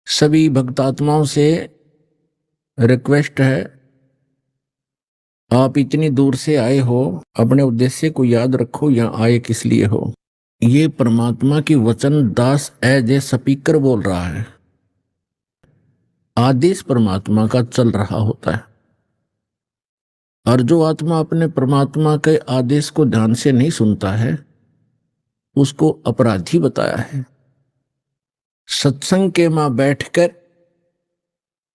सभी भक्तात्माओं से रिक्वेस्ट है, आप इतनी दूर से आए हो, अपने उद्देश्य को याद रखो, यहां आए किस लिए हो। ये परमात्मा की वचन दास एज ए स्पीकर बोल रहा है। आदेश परमात्मा का चल रहा होता है, और जो आत्मा अपने परमात्मा के आदेश को ध्यान से नहीं सुनता है उसको अपराधी बताया है। सत्संग के मां बैठकर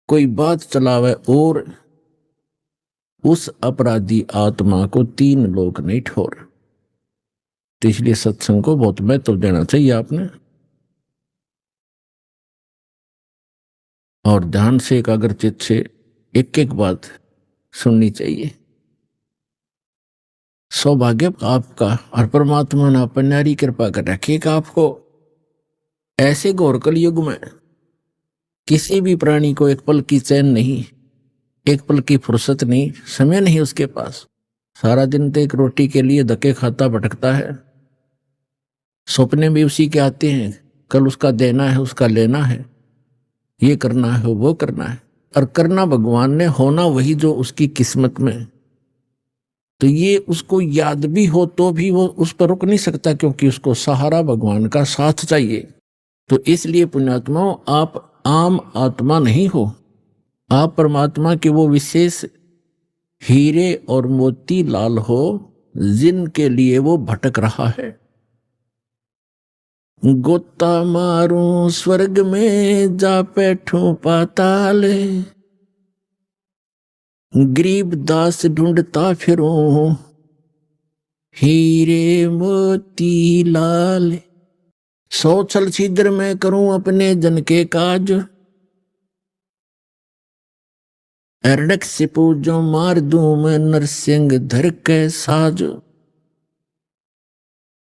कोई बात चलावे और उस अपराधी आत्मा को 3 लोग नहीं ठोर। तो इसलिए सत्संग को बहुत महत्व देना चाहिए आपने, और ध्यान से एकाग्रचित से एक एक बात सुननी चाहिए। सौभाग्य आपका, और परमात्मा ने अपनी कृपा कर रखिएगा आपको। ऐसे घोर कलयुग में किसी भी प्राणी को एक पल की चैन नहीं, एक पल की फुर्सत नहीं, समय नहीं उसके पास। सारा दिन तो एक रोटी के लिए धक्के खाता भटकता है। सपने भी उसी के आते हैं, कल उसका देना है, उसका लेना है, ये करना है, वो करना है, और करना भगवान ने, होना वही जो उसकी किस्मत में। तो ये उसको याद भी हो तो भी वो उस पर रुक नहीं सकता, क्योंकि उसको सहारा भगवान का साथ चाहिए। तो इसलिए पुण्यात्माओं, आप आम आत्मा नहीं हो, आप परमात्मा के वो विशेष हीरे और मोती लाल हो जिनके लिए वो भटक रहा है। गोता मारूं स्वर्ग में, जा बैठूं पाताल, गरीब दास ढूंढता फिरूं हीरे मोती लाल। 100 छल छिद्र में करूं अपने जन के काज, अरडक से पूजो मार दूं मैं नरसिंह धर के साज।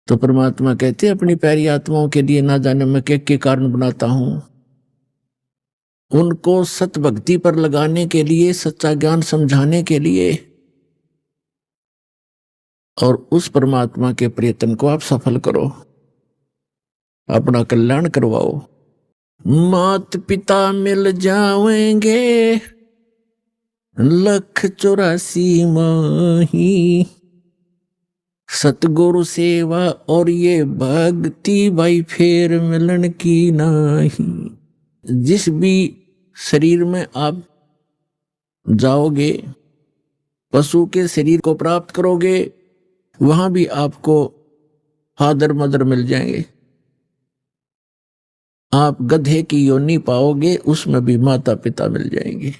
तो परमात्मा कहते अपनी प्यारी आत्माओं के लिए ना जाने मैं के कारण बनाता हूं, उनको सत भक्ति पर लगाने के लिए, सच्चा ज्ञान समझाने के लिए, और उस परमात्मा के प्रयत्न को आप सफल करो, अपना कल्याण करवाओ। मात पिता मिल जाएंगे 184 माही, सतगुरु सेवा और ये भक्ति भाई फेर मिलन की नाही। जिस भी शरीर में आप जाओगे, पशु के शरीर को प्राप्त करोगे, वहां भी आपको फादर मदर मिल जाएंगे। आप गधे की योनि पाओगे, उसमें भी माता पिता मिल जाएंगे।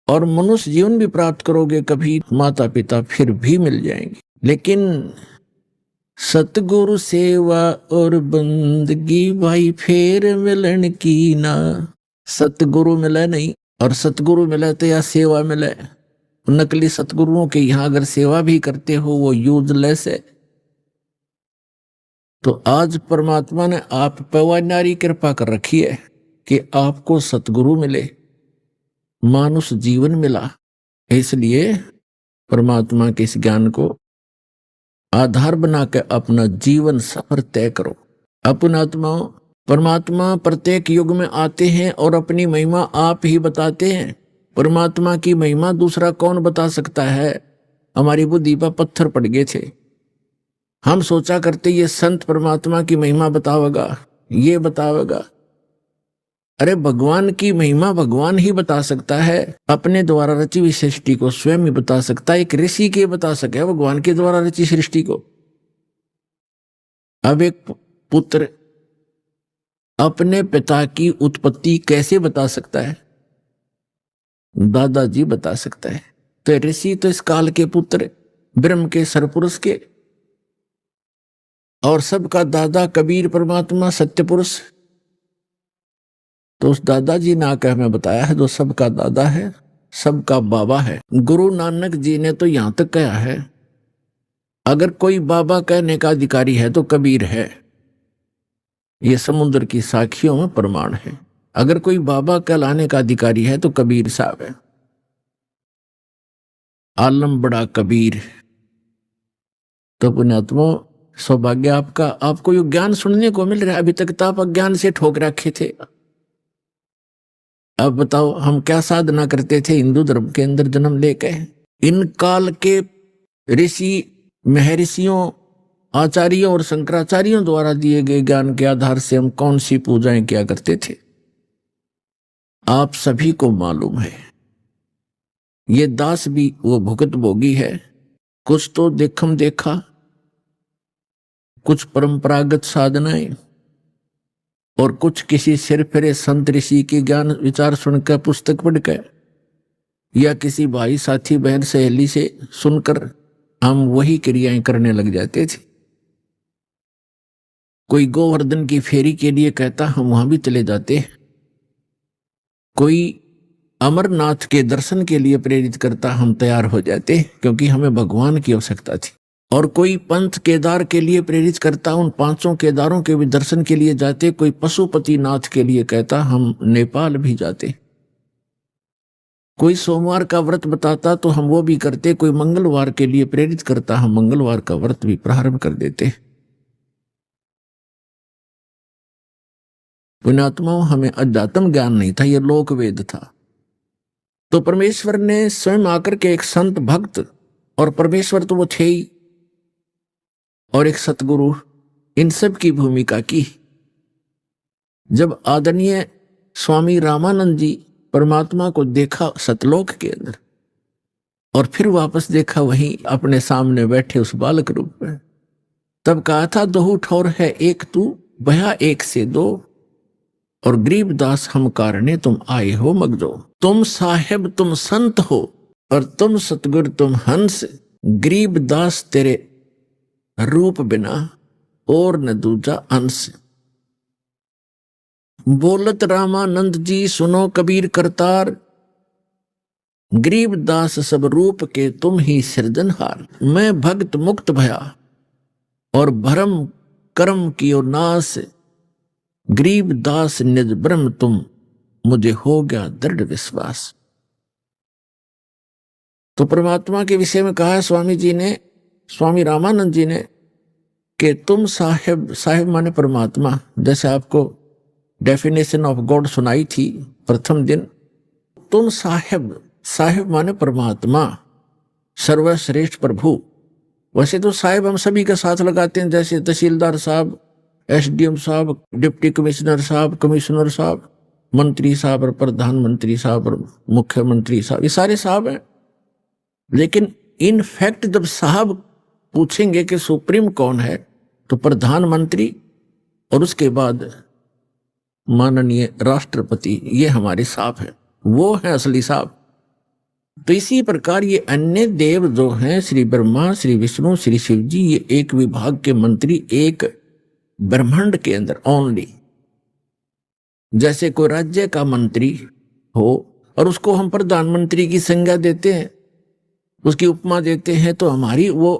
और मनुष्य जीवन भी प्राप्त करोगे, कभी माता पिता फिर भी मिल जाएंगे। लेकिन सतगुरु सेवा और बंदगी भाई फेर मिलन की ना। सतगुरु मिले नहीं, और सतगुरु मिले तो या सेवा मिले। नकली सतगुरुओं के यहां अगर सेवा भी करते हो वो यूजलेस है। तो आज परमात्मा ने आप पर नारी कृपा कर रखी है कि आपको सतगुरु मिले, मानुष जीवन मिला। इसलिए परमात्मा के इस ज्ञान को आधार बनाकर अपना जीवन सफर तय करो। अपना आत्माओं, परमात्मा प्रत्येक युग में आते हैं और अपनी महिमा आप ही बताते हैं। परमात्मा की महिमा दूसरा कौन बता सकता है। हमारी बुद्धि पर पत्थर पड़ गए थे, हम सोचा करते ये संत परमात्मा की महिमा बतावेगा, ये बतावेगा। अरे भगवान की महिमा भगवान ही बता सकता है, अपने द्वारा रची हुई सृष्टि को स्वयं ही बता सकता है। एक ऋषि के बता सके भगवान के द्वारा रची सृष्टि को। अब एक पुत्र अपने पिता की उत्पत्ति कैसे बता सकता है, दादाजी बता सकता है। तो ऋषि तो इस काल के पुत्र, ब्रह्म के सरपुरुष के, और सबका दादा कबीर परमात्मा सत्य पुरुष। तो उस दादाजी ने आकर हमें बताया है, जो सबका दादा है, सबका बाबा है। गुरु नानक जी ने तो यहां तक कहा है, अगर कोई बाबा कहने का अधिकारी है तो कबीर है। ये समुद्र की साखियों में प्रमाण है। अगर कोई बाबा कहलाने का अधिकारी है तो कबीर साहब है। आलम बड़ा कबीर। तो पुण्यात्मा, सौभाग्य आपका, आपको ये ज्ञान सुनने को मिल रहा है। अभी तक तो आप अज्ञान से ठोक रखे थे। अब बताओ हम क्या साधना करते थे हिंदू धर्म के अंदर जन्म लेके। इन काल के ऋषि महर्षियों आचार्यों और शंकराचार्यों द्वारा दिए गए ज्ञान के आधार से हम कौन सी पूजाएं किया करते थे, आप सभी को मालूम है। ये दास भी वो भुगत भोगी है। कुछ तो देखम देखा, कुछ परंपरागत साधनाएं और कुछ किसी सिर फिरे संत ऋषि के ज्ञान विचार सुनकर, पुस्तक पढ़कर या किसी भाई साथी बहन सहेली से सुनकर हम वही क्रियाएं करने लग जाते थे। कोई गोवर्धन की फेरी के लिए कहता, हम वहां भी चले जाते। कोई अमरनाथ के दर्शन के लिए प्रेरित करता, हम तैयार हो जाते, क्योंकि हमें भगवान की आवश्यकता थी। और कोई पंथ केदार के लिए प्रेरित करता, उन 5 केदारों के भी दर्शन के लिए जाते। कोई पशुपति नाथ के लिए कहता, हम नेपाल भी जाते। कोई सोमवार का व्रत बताता तो हम वो भी करते। कोई मंगलवार के लिए प्रेरित करता, हम मंगलवार का व्रत भी प्रारंभ कर देते। पुण्यात्माओं, हमें अध्यात्म ज्ञान नहीं था, यह लोक वेद था। तो परमेश्वर ने स्वयं आकर के एक संत भक्त, और परमेश्वर तो वो थे ही, और एक सतगुरु, इन सब की भूमिका की। जब आदरणीय स्वामी रामानंद जी परमात्मा को देखा सतलोक के अंदर, और फिर वापस देखा वहीं अपने सामने बैठे उस बालक रूप में, तब कहा था, दोहू ठौर है एक तू, भया एक से दो, और गरीबदास हम कारणे तुम आए हो मगजो। तुम साहेब तुम संत हो, और तुम सतगुर तुम हंस, गरीबदास तेरे रूप बिना और न दूजा अंश। बोलत रामानंद जी सुनो कबीर करतार, गरीबदास सब रूप के तुम ही सृजनहार। मैं भक्त मुक्त भया और भरम कर्म कियो नाश, गरीबदास निज ब्रह्म तुम, मुझे हो गया दृढ़ विश्वास। तो परमात्मा के विषय में कहा स्वामी जी ने, स्वामी रामानंद जी ने, कि तुम साहेब, साहेब माने परमात्मा, जैसे आपको डेफिनेशन ऑफ गॉड सुनाई थी प्रथम दिन। तुम साहेब, साहेब माने परमात्मा, सर्वश्रेष्ठ प्रभु। वैसे तो साहेब हम सभी का साथ लगाते हैं, जैसे तहसीलदार साहब, एसडीएम साहब, डिप्टी कमिश्नर साहब, कमिश्नर साहब, मंत्री साहब और प्रधानमंत्री साहब और मुख्यमंत्री साहब, ये सारे साहब हैं। लेकिन इन फैक्ट जब साहब पूछेंगे कि सुप्रीम कौन है, तो प्रधानमंत्री और उसके बाद माननीय राष्ट्रपति, ये हमारे साहब हैं, वो हैं असली साहब। तो इसी प्रकार ये अन्य देव जो हैं, श्री ब्रह्मा, श्री विष्णु, श्री शिव जी, ये एक विभाग के मंत्री एक ब्रह्मांड के अंदर ओनली। जैसे कोई राज्य का मंत्री हो और उसको हम प्रधानमंत्री की संज्ञा देते हैं, उसकी उपमा देते हैं, तो हमारी वो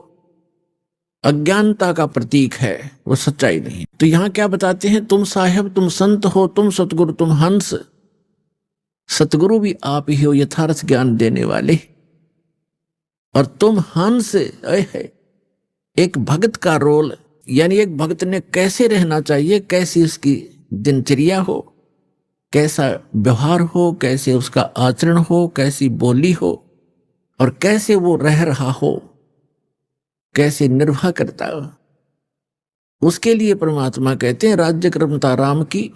अज्ञानता का प्रतीक है, वो सच्चाई नहीं। तो यहां क्या बताते हैं, तुम साहेब तुम संत हो, तुम सतगुरु तुम हंस। सतगुरु भी आप ही हो, यथार्थ ज्ञान देने वाले, और तुम हंस। एक भक्त का रोल, यानी एक भक्त ने कैसे रहना चाहिए, कैसी उसकी दिनचर्या हो, कैसा व्यवहार हो, कैसे उसका आचरण हो, कैसी बोली हो, और कैसे वो रह रहा हो, कैसे निर्वाह करता हो, उसके लिए परमात्मा कहते हैं, राज्य क्रमता राम की,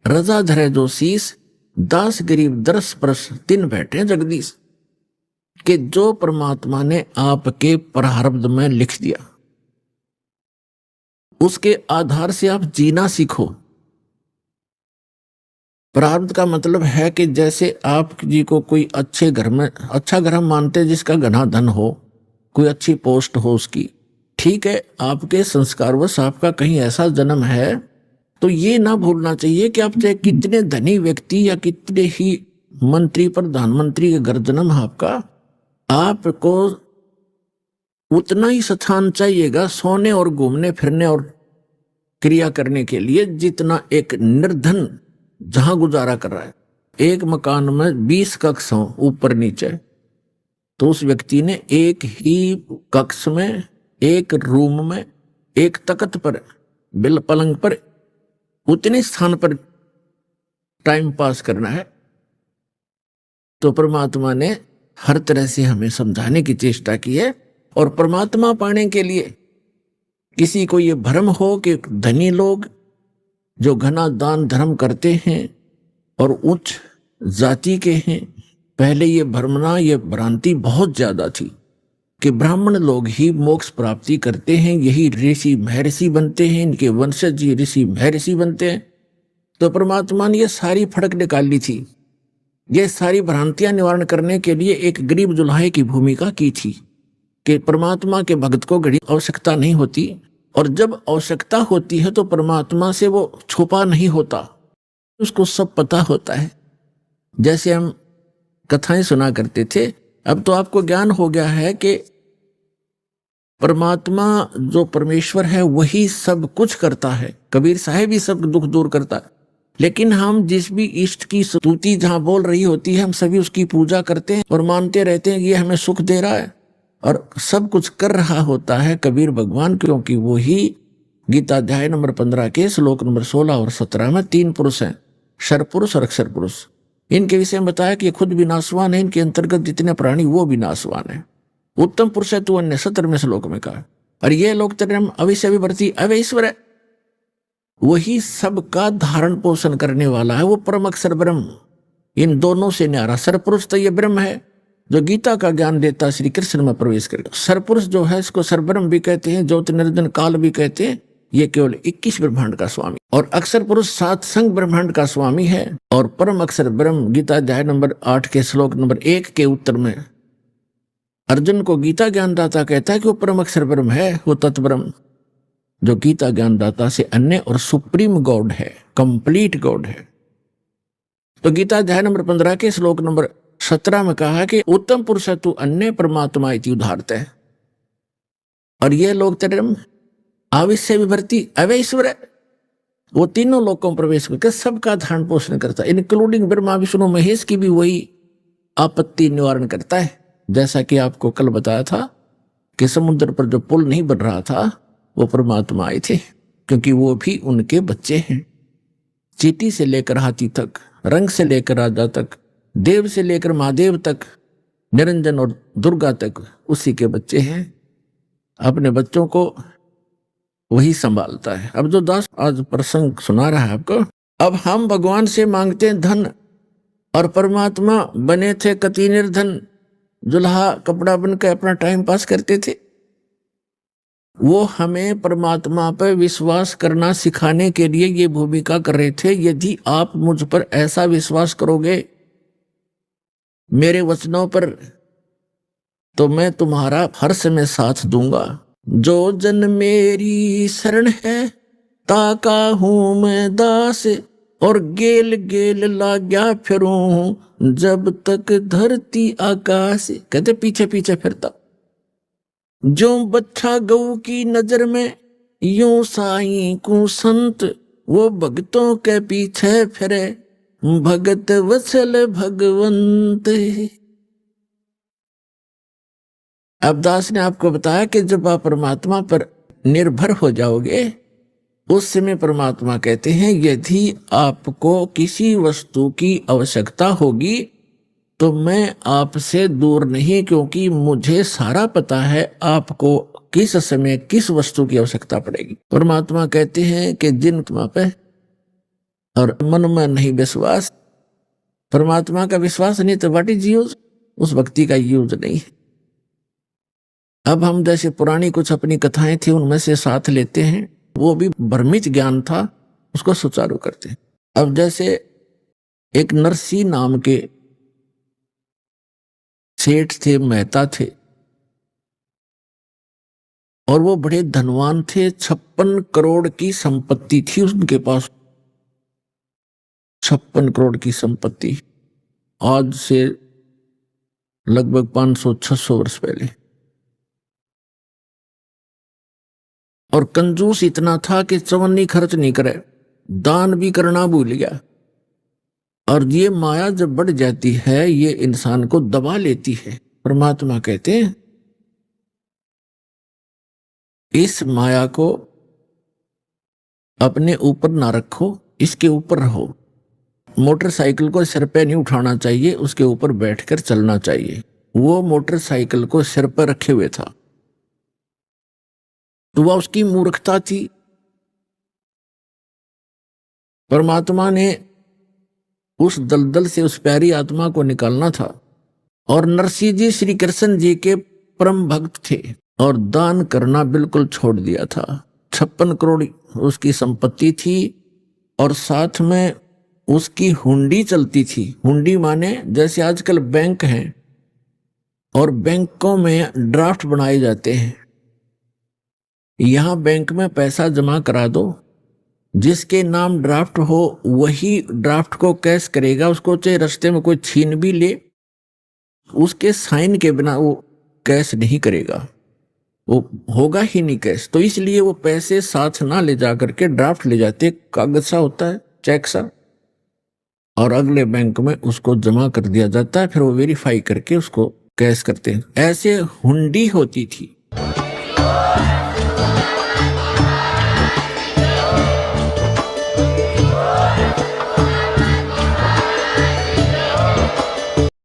रजा धरे जो शीस, दास गरीब दरस परस दिन बैठे जगदीश। कि जो परमात्मा ने आपके प्रारब्ध में लिख दिया, उसके आधार से आप जीना सीखो। प्रारब्ध का मतलब है कि जैसे आप जी को कोई अच्छे घर में, अच्छा घर हम मानते हैं जिसका घना धन हो, कोई अच्छी पोस्ट हो उसकी, ठीक है, आपके संस्कारवश आपका कहीं ऐसा जन्म है, तो ये ना भूलना चाहिए कि आप चाहे कितने धनी व्यक्ति या कितने ही मंत्री प्रधानमंत्री के घर जन्म आपका, आपको उतना ही स्थान चाहिएगा सोने और घूमने फिरने और क्रिया करने के लिए, जितना एक निर्धन जहां गुजारा कर रहा है। एक मकान में 20 कक्ष हो ऊपर नीचे, तो उस व्यक्ति ने एक ही कक्ष में, एक रूम में एक तख्त पर, बिल पलंग पर, उतने स्थान पर टाइम पास करना है, तो परमात्मा ने हर तरह से हमें समझाने की चेष्टा की है। और परमात्मा पाने के लिए किसी को ये भ्रम हो कि धनी लोग जो घना दान धर्म करते हैं और उच्च जाति के हैं, पहले ये भ्रमना, ये भ्रांति बहुत ज्यादा थी कि ब्राह्मण लोग ही मोक्ष प्राप्ति करते हैं, यही ऋषि महर्षि बनते हैं, इनके वंशज ही ऋषि महर्षि बनते हैं। तो परमात्मा ने ये सारी फड़क निकाली थी, ये सारी भ्रांतियां निवारण करने के लिए एक गरीब जुल्हे की भूमिका की थी कि परमात्मा के भक्त को घड़ी आवश्यकता नहीं होती, और जब आवश्यकता होती है तो परमात्मा से वो छुपा नहीं होता, उसको सब पता होता है। जैसे हम कथाएं सुना करते थे, अब तो आपको ज्ञान हो गया है कि परमात्मा जो परमेश्वर है वही सब कुछ करता है। कबीर साहब ही सब दुख दूर करता है, लेकिन हम जिस भी इष्ट की स्तुति जहां बोल रही होती है, हम सभी उसकी पूजा करते हैं और मानते रहते हैं कि ये हमें सुख दे रहा है, और सब कुछ कर रहा होता है कबीर भगवान, क्योंकि वो ही गीता अध्याय नंबर 15 के श्लोक नंबर 16 और 17 में 3 पुरुष हैं, क्षर पुरुष और अक्षर पुरुष। इनके विषय में बताया कि ये खुद विनाशवान है, इनके अंतर्गत जितने प्राणी वो विनाशवान है। उत्तम पुरुष है तू अन्य 17वें श्लोक में कहा, और ये लोग तेरे अविश्य विवर्ती अवैश्वर है, वही सबका धारण पोषण करने वाला है, वो परम अक्षर ब्रह्म। इन दोनों से न्यारा सरपुरुष तो ये ब्रह्म है जो गीता का ज्ञान देता श्री कृष्ण में प्रवेश करेगा। सरपुरुष जो है इसको सरब्रह्म भी कहते हैं, ज्योति निरंजन काल भी कहते हैं। ये केवल 21 ब्रह्मांड का स्वामी, और अक्षर पुरुष 7 संग ब्रह्मांड का स्वामी है। और परम अक्षर ब्रह्म गीता अध्याय नंबर 8 के श्लोक नंबर 1 के उत्तर में अर्जुन को गीता ज्ञानदाता कहता है कि वो परम अक्षर ब्रह्म है, वो तत्ब्रह्म जो गीता ज्ञानदाता से अन्य और सुप्रीम गॉड है, कंप्लीट गॉड है। तो गीता अध्याय नंबर 15 के श्लोक नंबर 17 में कहा कि उत्तम पुरुष तू अन्य परमात्मा इति उदाहरत है, और ये लोग तेरे आविश्य विभर्ती अवैश्वर है, वो तीनों लोगों में प्रवेश करके सबका धारण पोषण करता है, इंक्लूडिंग ब्रह्मा विष्णु महेश की भी वही आपत्ति निवारण करता है। जैसा कि आपको कल बताया था कि समुद्र पर जो पुल नहीं बन रहा था वो परमात्मा आए थे, क्योंकि वो भी उनके बच्चे हैं। चींटी से लेकर हाथी तक, रंग से लेकर राजा तक, देव से लेकर महादेव तक, निरंजन और दुर्गा तक उसी के बच्चे हैं। अपने बच्चों को वही संभालता है। अब जो दास आज प्रसंग सुना रहा है आपको, अब हम भगवान से मांगते हैं धन, और परमात्मा बने थे कति निर्धन, जुल्हा कपड़ा बनकर अपना टाइम पास करते थे। वो हमें परमात्मा पर विश्वास करना सिखाने के लिए ये भूमिका कर रहे थे। यदि आप मुझ पर ऐसा विश्वास करोगे मेरे वचनों पर, तो मैं तुम्हारा हर समय साथ दूंगा। जो जन मेरी शरण है ताका हूं मैं दास, और गेल गेल लाग्या फिरूं जब तक धरती आकाश। कहते पीछे पीछे फिरता, जो बच्चा गऊ की नजर में यूं साईं को संत, वो भक्तों के पीछे फिरे भगत वत्सल भगवंत। अब दास ने आपको बताया कि जब आप परमात्मा पर निर्भर हो जाओगे उस समय परमात्मा कहते हैं यदि आपको किसी वस्तु की आवश्यकता होगी तो मैं आपसे दूर नहीं, क्योंकि मुझे सारा पता है आपको किस समय किस वस्तु की आवश्यकता पड़ेगी। परमात्मा कहते हैं कि जिन तुम पे और मन में नहीं विश्वास, परमात्मा का विश्वास नहीं तो व्हाट इज यूज, उस भक्ति का यूज नहीं है। अब हम जैसे पुरानी कुछ अपनी कथाएं थी उनमें से साथ लेते हैं, वो भी भ्रमित ज्ञान था, उसको सुचारू करते हैं। अब जैसे एक नरसी नाम के सेठ थे, मेहता थे, और वो बड़े धनवान थे। 56 करोड़ की संपत्ति थी उनके पास, 56 करोड़ की संपत्ति, आज से लगभग 500-600 वर्ष पहले। और कंजूस इतना था कि चवन्नी खर्च नहीं करे, दान भी करना भूल गया। और ये माया जब बढ़ जाती है ये इंसान को दबा लेती है। परमात्मा कहते हैं इस माया को अपने ऊपर ना रखो, इसके ऊपर रहो। मोटरसाइकिल को सिर पे नहीं उठाना चाहिए, उसके ऊपर बैठकर चलना चाहिए। वो मोटरसाइकिल को सिर पर रखे हुए था, तो वह उसकी मूर्खता थी। परमात्मा ने उस दलदल से उस प्यारी आत्मा को निकालना था। और नरसिंह जी श्री कृष्ण जी के परम भक्त थे और दान करना बिल्कुल छोड़ दिया था। 56 करोड़ उसकी संपत्ति थी और साथ में उसकी हुंडी चलती थी। हुंडी माने जैसे आजकल बैंक हैं और बैंकों में ड्राफ्ट बनाए जाते हैं। यहां बैंक में पैसा जमा करा दो, जिसके नाम ड्राफ्ट हो वही ड्राफ्ट को कैश करेगा। उसको चाहे रास्ते में कोई छीन भी ले, उसके साइन के बिना वो कैश नहीं करेगा, वो होगा ही नहीं कैश। तो इसलिए वो पैसे साथ ना ले जा करके ड्राफ्ट ले जाते, कागज सा होता है, चेक सा, और अगले बैंक में उसको जमा कर दिया जाता है। फिर वो वेरीफाई करके उसको कैश करते हैं। ऐसे हुंडी होती थी।